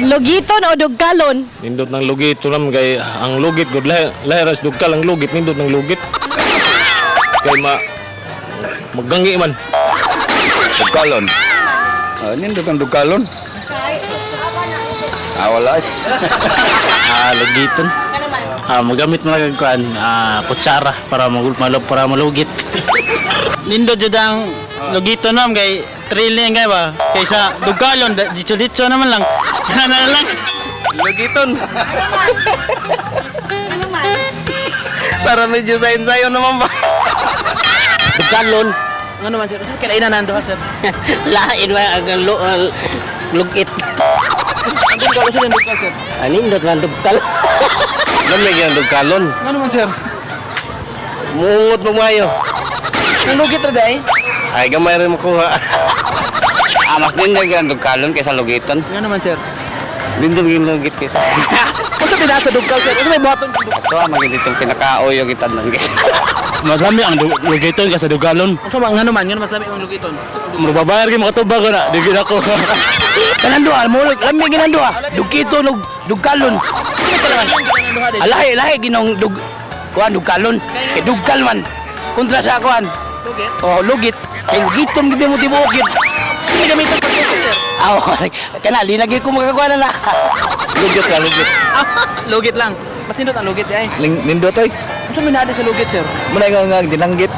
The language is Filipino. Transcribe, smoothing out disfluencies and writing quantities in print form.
Lugiton o dugkalon? Nindot ng lugit. So naman kay ang lugit god lahiras dugkal ang lugit nindot ng lugit. Kay maggangi man. Dukalon. Nindot ang dukalon. Wala. Lugiton. Magamit mo lang kuan kutsara para malugit. Nindo jud ang lugiton nam kay trailing kay ba kaysa dugalon ditso naman lang. Ano lang. Lugiton. Para medyo sayo naman ba? Dugalon. Ano man sir? Sir, kailan nando sir? Lain wa ang lugit. Ang galo sir ng dugkal sir. Nindot man dugkal. Lamig ang dukalon. Ano man sir? Mungot mo mayo. Ang lugit ra day. Ay, gamay rin makuha. Mas din ang dukalon kaysa lugiton. Ano man sir? Dindong yung lugit kaysa. Kung sa pinasa dugkal sir, ano may buhaton kung dugkal? Ito ang magiging itong pinaka-oyo kita ng Mas lami ang lugiton kaysa dugalon. Kung sa mga ano mas lami ang lugiton. Mababayar gyud mga tubag na digid ako. Kanando mo, lami ginando Dugkito dugkalon. Alahi ginong kuan dugkalon. Kay dugkal man. Kontra sa kuan. Lugit? Oh, lugit. Kay lugiton gid mo tibukid. May gamitan pa sir. Kana di lagi ko magakuan na. Lugit ka, lugit. Lugit lang. Masindot ang lugit ay. Nindot ay. Ano may nada sa lugit sir? Muna nga dinanggit.